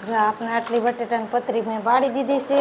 જો આપણે આટલી બટેટાની પતરી મેં પાડી દીધી છે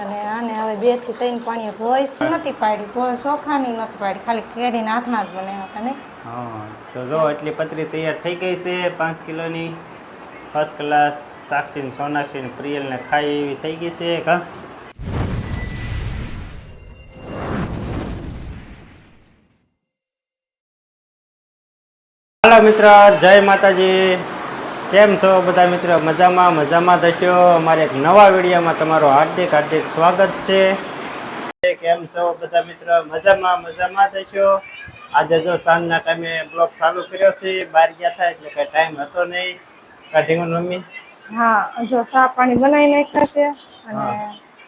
અને આને હવે 2 થી 3 પાણીએ ધોઈશ. નથી પાડી તો ચોખાની નથી પાડી, ખાલી કેરીના આથણા જ બનાવ્યા હતા ને. હા તો જો એટલી પતરી તૈયાર થઈ ગઈ છે 5 કિલોની. ફર્સ્ટ ક્લાસ સાક્ષી સોનાક્ષી પ્રિયલને ખાઈ એવી થઈ ગઈ છે કા. હાલો મિત્ર, જય માતાજી. કેમ છો બધા મિત્રો? મજામાં થશો. અમારે એક નવા વિડીયોમાં તમારું હાર્દિક સ્વાગત છે. કેમ છો બધા મિત્રો? મજામાં થશો. આજે જો સાંજના ટાઈમે બ્લોગ ચાલુ કર્યો છે. બહાર ગયા હતા એટલે કઈ ટાઈમ હતો નહીં. કાઢીમાં મમ્મી હા, જો ચા પાણી બનાવી નાખ્યા છે અને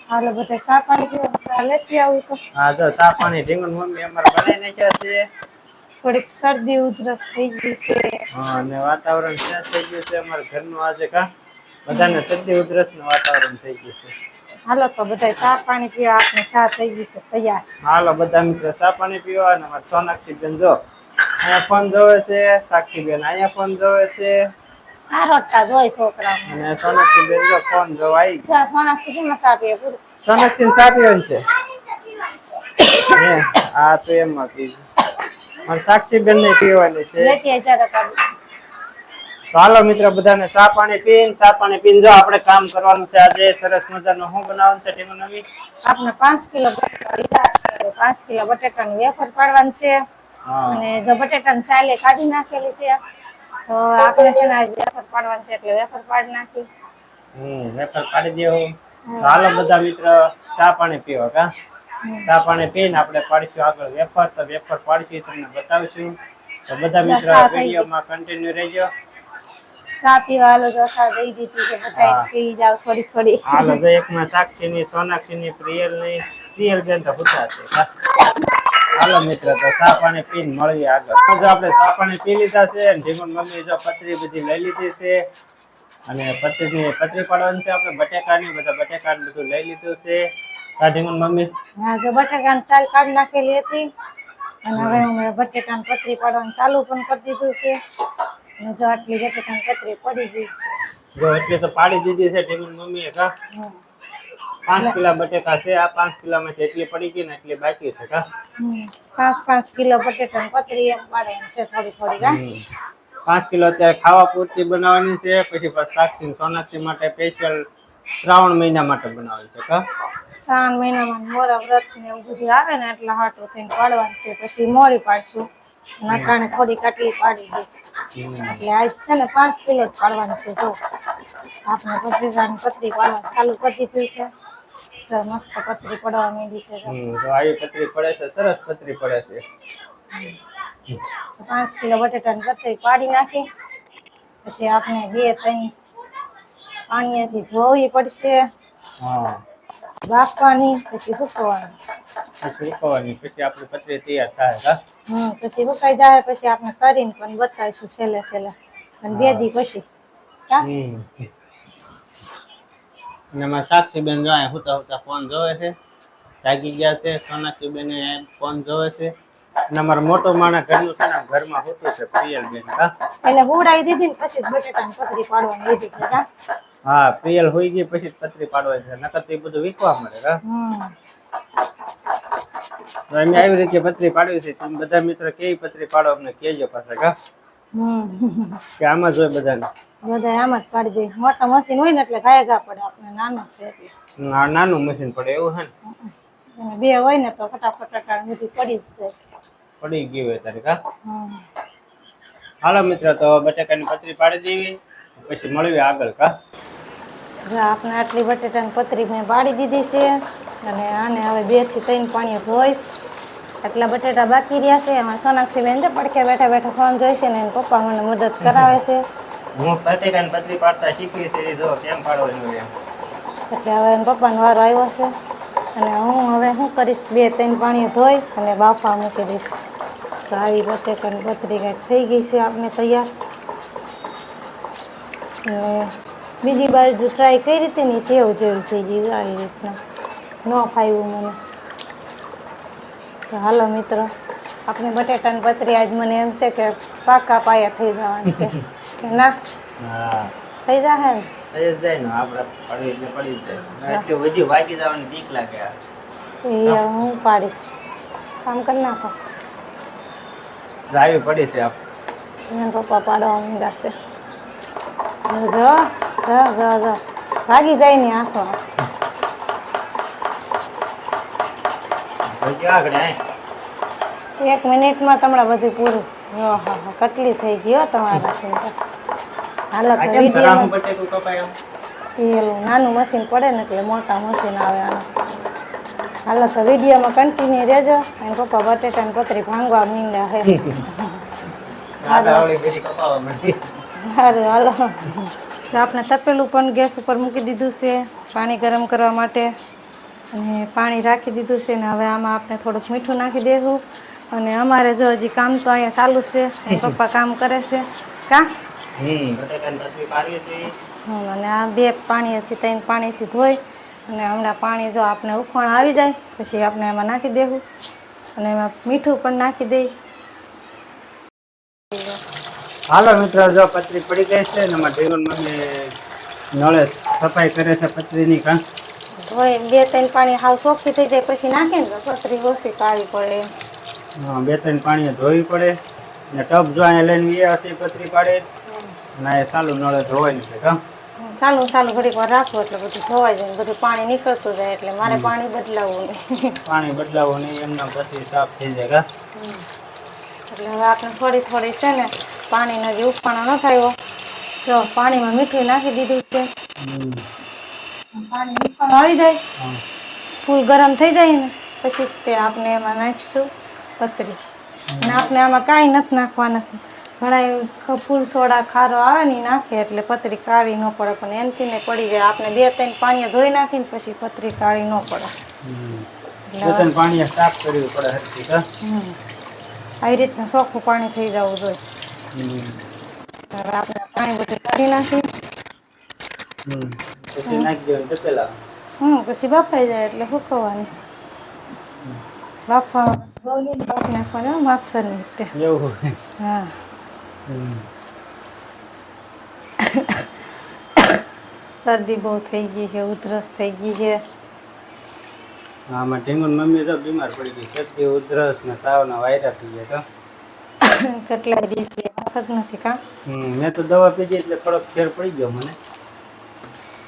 હાલો બધા ચા પાણી પીવા. ચા લેતી આવું તો. હા જો ચા પાણી ઢીંગણ મમ્મી અમારે બનાવી નાખ્યા છે. થોડીક શરદી ઉધરસ થઈ ગઈ છે. હા, અને વાતાવરણ ચેન્જ થઈ ગયું છે અમારા ઘરનું આજે કા. બધાને શરદી ઉધરસ નું વાતાવરણ થઈ ગયું છે. હાલો તો બધા ચા પાણી પીવા, આપણે ચા થઈ ગઈ છે તૈયાર. હાલો બધા મિત્રો ચા પાણી પીવા. અને અમારે સોનાક્ષી બેન જો અહીંયા ફોન જોવે છે. સાક્ષી બેન અહીંયા ફોન જોવે છે. આ રોટતા જોઈ છોકરા અને સોનાક્ષી બેન જો ફોન જોવા આવી. સોનાક્ષી કેમ ચા પીએ? સોનાક્ષી ચા પીવાની છે. આ તો એમ હતી અને સાક્ષી બેન ને પીવાની છે. હાલો મિત્રો બધાને ચા પાણી પીને જો આપણે કામ કરવાનું છે. આજે સરસ મજાનું શું બનાવવાનું છે ટીમો નવી? આપણે 5 કિલો બટેટા લીધા છે. 5 કિલો બટેટાની વેફર પાડવાની છે. અને જો બટેટાની સાલે કાઢી નાખેલી છે તો આપણે છે ને આજ વેફર પાડવાની છે એટલે વેફર પાડી નાખી. વેફર પાડી દેવું. હાલો બધા મિત્રો ચા પાણી પીવા કા. ચા પાણી પીને આપણે પાડીશું આગળ વેફર. તો વેફર પાડીશું તમને બતાવીશું. તો બધા મિત્રો વિડીયોમાં કન્ટિન્યુ રહેજો. ચા પીવા હાલો તો ચા દઈ દીધી છે. બધા પી જાવ થોડી. હાલો તો એકમાં સાક્ષીની સોનાક્ષીની પ્રિયલ બેન તો પૂછા છે. હાલો મિત્રો તો ચા પાણી પીને મળીએ આગળ. જો આપણે ચા પાણી પી લીધા છે. ઢીમણ મમ્મી જો પતરી બધી લઈ લીધી છે અને પતરી પાડવાની છે. આપણે બટેકાની બધું લઈ લીધું છે. ઢીમણ મમ્મી હા, જો બટેકાની ચાલ કાઢી નાખેલી હતી અને હવે અમે બટેકાની પતરી પાડવાનું ચાલુ પણ કરી દીધું છે. અને જો આટલી બટેકાની પતરી પડી ગઈ છે. જો એટલે તો પાડી દીધી છે ઢીમણ મમ્મીએ કા. 5 કિલો બટેકા છે. આ 5 કિલોમાંથી એટલી પડી ગઈ ને એટલી બાકી છે કા. 5 કિલો બટેટાની પતરી એમ પાડવાની છે થોડી કા. 5 કિલો અત્યારે ખાવા પૂરતી બનાવવાની છે. પછી સાક્ષી સોનાક્ષી માટે સ્પેશિયલ શ્રાવણ મહિના માટે બનાવવાની છે કા. શ્રાવણ મહિનામાં મોરા વ્રત ને એવું બધું આવે ને એટલા હાટું થઈને પાડવાનું છે. પછી મોરી પાડશું. નાકાણે થોડી કાટલી પાડી દે એટલે આજ છે ને 5 કિલો જ પાડવાની છે. જો આપણે પતરી પાડવાનું ચાલુ કરી દીધું છે. મસ્ત પતરી પડવા માંડી છે. તો આવી પતરી પડે છે. સરસ પતરી પડે છે. 5 કિલો બટેટાની પતરી પાડી નાખી. પછી આપણે 2-3 પાણીથી ધોવી પડશે. બાફવાની પછી સુકવવાની. પછી આપણી પતરી તૈયાર થાય. પછી સુકાઈ જાય પછી આપણે તરીને પણ બતાવીશું છેલ્લે અને 2 દી પછી. એમાં સાક્ષી બેન જો હુતા ફોન જોવે છે. જાગી ગયા છે. સોનાક્ષી બેન ફોન જોવે છે. અને અમારા મોટો માણસ ઘરનું છે ને ઘરમાં હોતું છે પ્રિયલ બેન કા. એટલે હુડાઈ દીધી ને પછી બટેટાની પતરી પાડવાની લીધી છે કા. હા, પ્રિયલ હોઈ ગઈ પછી પતરી પાડવાની છે. નકર તો એ બધું વીખવા મળે કા. તો અમે આવી રીતે પતરી પાડવી છે. તમે બધા મિત્રો કેવી પતરી પાડો અમને કહેજો પાછા કા. કે આમાં જોઈ બધાને આમ જ પાડી દે. મોટા મશીન હોય ને એટલે ઘા પડે. આપણે નાનું છે એટલે નાનું મશીન પડે એવું છે ને. 2 હોય ને તો ફટાફટ બધી પડી જ જાય. પડી ગઈ હોય તારે કા. હાલો મિત્રો તો બટેકાની પતરી પાડી દેવી પછી મળવી આગળ કા. જો આપણે આટલી બટેટાની પતરી મેં પાડી દીધી છે અને આને હવે 2 થી 3 પાણીએ ધોઈશ. આટલા બટેટા બાકી રહ્યા છે. એમાં સોનાક્ષી બેન પડખે બેઠા ફોન જોઈ છે ને એના પપ્પા મને મદદ કરાવે છે. હું બટેકાની પતરી પાડતા શીખી છે. જો કેમ પાડવાનું એમ. એટલે હવે એના પપ્પાનો વારો આવ્યો છે અને હું હવે શું કરીશ 2-3 પાણીએ ધોઈ અને બાફા મૂકી દઈશ. તો આવી બટેકાની પતરી કંઈક થઈ ગઈ છે આપણે તૈયાર. અને બીજી બાજુ ટ્રાય કઈ રીતે ની સેવ જેવી થઈ ગઈ આવી રીતના ન ફાવ્યું મને. તો હાલો મિત્રો આપણે બટેટાની પતરી આજ મને એમ છે કે પાકા પાયા થઈ જવાની છે કે ના થઈ જાય ને. થઈ જ જાય ને આપણે પડી એટલે પડી જ જાય એટલે બધી વાગી જવાની બીક લાગે આ. એ હવે હું પાડીશ, કામ કરી નાખો. જાવી પડી છે આપ એના પપ્પા પાડવા માંગ્યા છે. જો જો જો જો ભાગી જાય ને આખો. ભાઈ ક્યાં આગળ આય 1 મિનિટમાં તમારા બધું પૂરું. હા હા હા કેટલી થઈ ગયો તમારાથી તો. હાલો તો આ કેમ રાહું વિડીયોમાં બટેકું કપાય આમ પેલું નાનું મશીન પડે ને એટલે મોટા મશીન આવે આનું. હાલો તો વિડીયોમાં કન્ટિન્યુ રહેજો. અને પપ્પા બટેટાની પતરી ભાંગવા મીંડ્યા હે. આવડી બધી કપાવા મળી. સારું હાલો. તો આપણે તપેલું પણ ગેસ ઉપર મૂકી દીધું છે પાણી ગરમ કરવા માટે. અને પાણી રાખી દીધું છે ને હવે આમાં આપણે થોડુંક મીઠું નાખી દેવું. અને અમારે જો હજી કામ તો અહીંયા ચાલુ છે. પપ્પા કામ કરે છે કા બટેકાની પતરી પાડીએ છીએ. અને આ 2 પાણીથી 3 પાણીથી ધોઈ અને હમણાં પાણી જો આપણે ઉફાણ આવી જાય પછી આપણે એમાં નાખી દેવું. અને એમાં મીઠું પણ નાખી દઈ. હાલો મિત્રો જો પતરી પડી ગઈ છે ને એમાં ઢીંગણ મમ્મી નળે સફાઈ કરે છે પતરીની કાં ધોઈ 2-3 પાણી હાવ ચોખ્ખી થઈ જાય પછી નાખે ને તો પતરી ઓછી કાઢવી પડે. હા 2-3 પાણીએ ધોવી પડે ને ટબ જો અહીંયા લઈને એ હશે પતરી પાડે ના એ ચાલુ નળે ધોવાય નથી કાં ચાલુ ચાલુ ઘડીક વાર રાખવું એટલે બધું ધોવાઈ જાય બધું પાણી નીકળતું જાય એટલે મારે પાણી બદલાવવું નહીં. પાણી બદલાવો નહીં એમના પતરી સાફ થઈ જાય કાં એટલે હવે આપણે થોડી થોડી છે ને પાણીનો જે ઉફાણો ન થયો તો પાણીમાં મીઠું નાખી દીધું છે. પાણી ઉફાણો આવી જાય ફૂલ ગરમ થઈ જાય ને પછી તે આપણે એમાં નાખીશું પતરી. અને આપણે આમાં કાંઈ નથી નાખવાના. ઘણા ફૂલ સોડા ખારો આવે ને ઈ નાખે એટલે પતરી કાળી ન પડે પણ એનથી ને પડી જાય. આપણે 2-3 પાણીએ ધોઈ નાખીને પછી પતરી કાળી ન પડે. 2-3 પાણીએ સાફ કરવી પડે હરખી કાં આવી રીતના ચોખ્ખું પાણી થઈ જવું જોઈએ. હવે આપણે પાણી બધું કાઢી નાખી પછી નાખી દેવાનું તપેલા પછી બફાઈ જાય એટલે સુકવવાની. બાફવામાં ગૌલી બાફી નાખવાની માપસરની રીતે. એવું હા શરદી બહુ થઈ ગઈ છે, ઉધરસ થઈ ગઈ છે. આમાં ઢીંગણ મમ્મી તો બીમાર પડી ગઈ શરદી ઉધરસ ને તાવના વાયરા થઈ ગયા તો કેટલાય દિવસે વખત નથી કા મેં તો દવા પીધી એટલે થોડોક ફેર પડી ગયો મને.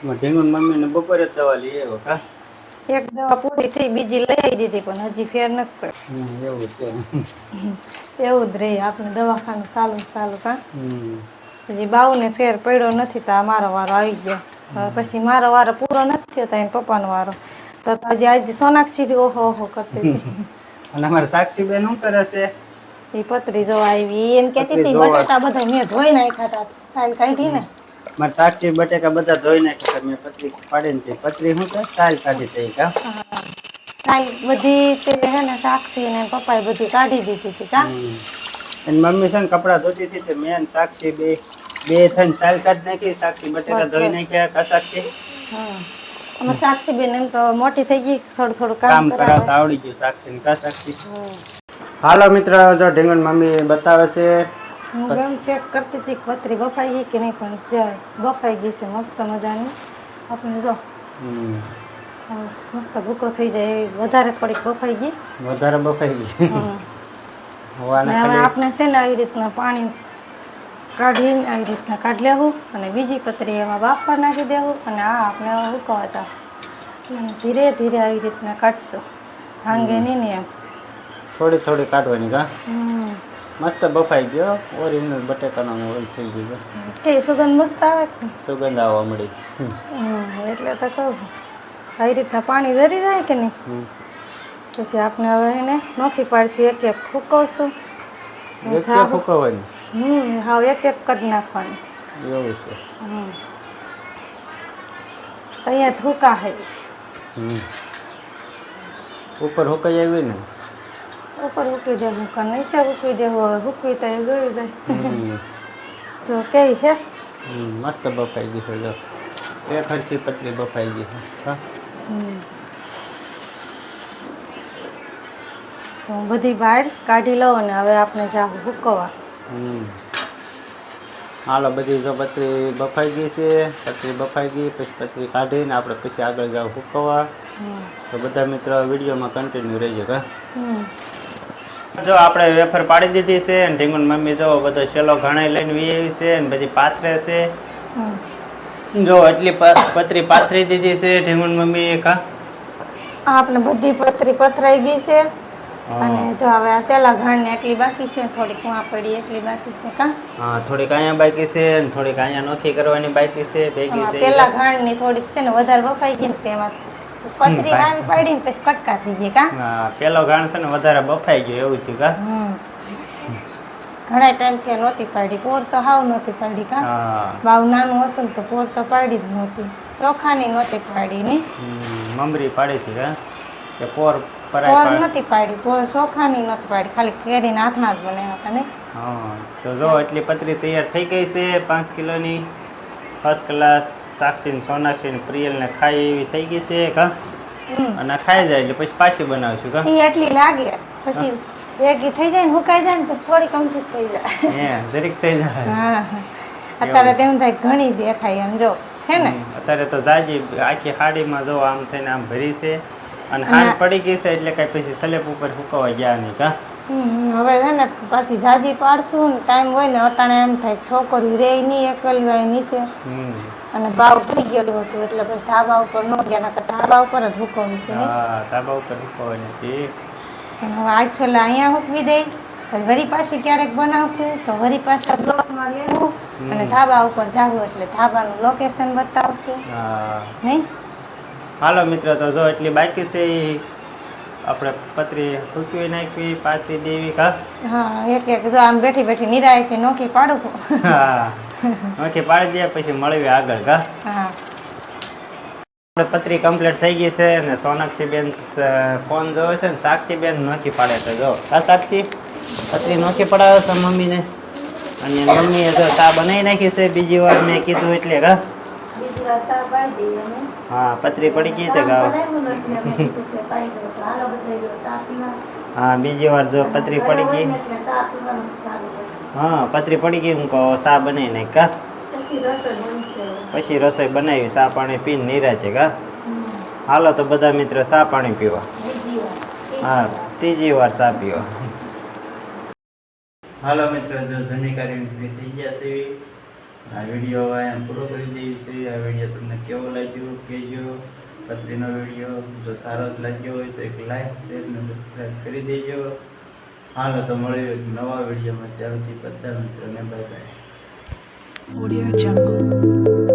ઢીંગણ મમ્મીને બપોરે જ દવા લઈ આવ્યો કા એક દવા પૂરી થઈ બીજી લઈ આવી દીધી પણ હજી ફેર નથી પડ્યો. એવું છે એવું જ રહી આપણે દવાખાનું ચાલુ ચાલુ કા હજી બાઉને ફેર પડ્યો નથી તો આ મારો વારો આવી ગયો. પછી મારો વારો પૂરો નથી થયો તો એને પપ્પાનો વારો તો હજી આજે સોનાક્ષી ઓહો ઓહો કરતી હતી. અને અમારે સાક્ષી બેન શું કરે છે એ પતરી જોવા આવી એને કહેતી હતી બટાટા બધા મેં ધોઈ નાખ્યા હતા સાલ કાઢી ને મારે સાક્ષી બટેકા બધા ધોઈ નાખ્યા મેં પતરી પાડીને તે પતરી શું કે સાલ કાઢી થઈ કા સાલ બધી તે હે ને સાક્ષી ને પપ્પાએ બધી કાઢી દીધી હતી કા એની મમ્મી છે ને કપડા ધોતી હતી તો મેં સાક્ષી બે થઈને સાલ કાઢી નાખી. સાક્ષી બટેકા ધોઈ નાખ્યા કા સાક્ષી અમે સાક્ષી બેન એમ તો મોટી થઈ ગઈ થોડું થોડું કામ કરાવતા આવડી ગયું સાક્ષી કા સાક્ષી. હાલો મિત્ર જો ઢીંગણ મમ્મી બતાવે છે હું એમ ચેક કરતી હતી કે પતરી બફાઈ ગઈ કે નહીં પણ જાય બફાઈ ગઈ છે મસ્ત મજાની. આપણે જો મસ્ત ભૂકો થઈ જાય એવી વધારે થોડીક બફાઈ ગઈ વધારે બફાઈ ગઈ. હવે આપણે છે ને આવી રીતના પાણી કાઢીને આવી રીતના કાઢી લેવું અને બીજી પતરી એમાં બાફવા નાખી દેવું અને આ આપણે ઉકળવા જાવ ધીરે ધીરે આવી રીતના કાઢશું ભાંગે નહીં ને એમ થોડી થોડી કાઢવાની કા મસ્ત બફાઈ ગયો ઓરિજિનલ બટેકાનો ઓઇલ થઈ ગયો કે સુગંધ મસ્ત આવે કે સુગંધ આવવા મળી. એટલે તો કહું આવી રીતના પાણી જરી જાય કે નહીં પછી આપણે હવે એને નોખી પાડીશું એક એક ફૂકવશું ફૂકવવાની હાવ એક એક કરી નાખવાની એવું છે અહીંયા થૂકા હે ઉપર હુકાઈ આવી ને ઉપર મૂકી દેવું કે નીચે મૂકી દેવું હવે મૂકવી તો એ જોઈ જાય તો કેવી છે મસ્ત બફાઈ ગઈ છે જો એક હરખી પતલી બફાઈ ગઈ છે હા તો બધી બહાર કાઢી લઉં અને હવે આપણે જાવ હુકવા હાલો બધી જો પતરી બફાઈ ગઈ છે. પતરી બફાઈ ગઈ પછી પતરી કાઢીને આપણે પછી આગળ જાવ સુકવવા. તો બધા મિત્રો વિડીયોમાં કન્ટિન્યુ રહેજો કા. જો આપણે વેફર પાડી દીધી છે અને ઢીંગુન મમ્મી જો બધો શેલો ઘણા લઈને વી આવી છે અને બધી પાથરે છે. જો એટલી પતરી પાથરી દીધી છે ઢીંગુન મમ્મી કા. આપણે બધી પતરી પથરાઈ ગઈ છે અને જો હવે આ સેલા ઘાણ ને એટલી બાકી છે, થોડીક કુવા પડી એટલી બાકી છે કા. હા થોડીક અહીંયા બાકી છે અને થોડીક અહીંયા નોખી કરવાની બાકી છે. ભેગી છે પેલા ઘાણ ની થોડીક છે ને વધારે બફાઈ ગઈ ને તેમાં પતરી આવી પડી ને પછી કટકા થઈ ગઈ કા. હા પેલો ઘાણ છે ને વધારે બફાઈ ગયો એવું થયું કા. ઘણા ટાઈમ થી નહોતી પાડી, પોર તો હાવ નહોતી પાડી કા. બાવ નાનું હતું ને તો પોર તો પાડી જ નહોતી, ચોખાની નહોતી પાડી ની. મમરી પાડી હતી કા કે પોર પોર નહોતી પાડી, પોર ચોખાની નહોતી પાડી, ખાલી કેરીના આથણા જ બનાવ્યા હતા ને. હા તો જો એટલી પતરી તૈયાર થઈ ગઈ છે 5 કિલોની ફર્સ્ટ ક્લાસ. સાક્ષી ને સોનાક્ષી ને પ્રિયલ ને ખાઈ એવી થઈ ગઈ છે કા. અને ખાઈ જાય એટલે પછી પાછી બનાવશું કા. એ એટલી લાગે પછી ભેગી થઈ જાય ને હુકાઈ જાય ને પછી થોડી કમથી થઈ જાય. હે જરીક થઈ જાય. હા અત્યારે તેમ થાય ઘણી દેખાય એમ જો હે ને. અત્યારે તો જાજી આખી હાડીમાં જો આમ થઈને આમ ભરી છે અને હાથ પડી ગઈ છે એટલે કઈ પછી સ્લેબ ઉપર સુકવવા ગયા નહીં કા. હવે છે ને પાછી જાજી પાડશું ને ટાઈમ હોય ને અટાણે એમ થાય છોકરી રે નહીં એકલી હોય નીચે અને ભાવ થઈ ગયેલું હતું એટલે પછી ધાબા ઉપર ન ગયા, નકર ધાબા ઉપર જ હુકવવું હતું ને. હા ધાબા ઉપર સુકવવાની હતી. અને હવે આજ છેલ્લા અહીંયા મૂકવી દઈ પછી વરી પાછી ક્યારેક બનાવશું તો વરી પાછા બ્લોકમાં લેવું અને ધાબા ઉપર જાવું એટલે ધાબાનું લોકેશન બતાવશું નહીં. હાલો મિત્રો તો જો એટલી બાકી છે આપણે પતરી સૂકવી નાખવી પાથરી દેવી કા. હા એક એક જો આમ બેઠી બેઠી નિરાયથી નોખી પાડું. હા નોખી પાડી દે પછી મળવી આગળ કા. હા પતરી કમ્પ્લીટ થઈ ગઈ છે અને સોનાક્ષી બેન ફોન જોવે છે ને સાક્ષી બેન નોખી પાડે છે. જો કા સાક્ષી પતરી નોખી પડાવે છે મમ્મીને અને મમ્મીએ જો ચા બનાવી નાખી છે બીજી વાર મેં કીધું એટલે કા. હા પતરી પડી ગઈ છે ગાવ. હા બીજી વાર જો પતરી પડી ગઈ. હા પતરી પડી ગઈ હું કહું ચા બનાવી નાખ કા. પછી રસોઈ બનાવી ચા પાણી પીને નિરાતે કા. હાલો તો બધા મિત્રો ચા પાણી પીવા. હા ત્રીજી વાર ચા પીવા. હાલો મિત્રો જો જમી કરી થઈ ગયા છે. આ વિડીયો અહીંયા પૂરો કરી દઈએ છીએ. આ વિડીયો તમને કેવો લાગ્યો કહેજો. પતરીનો વિડીયો જો સારો જ લાગ્યો હોય તો એક લાઈક શેર અને સબસ્ક્રાઈબ કરી દેજો. હાલો તો મળીએ એક નવા વિડીયોમાં. ત્યારથી બધા મિત્રોને બાય બાય. Audio Jungle.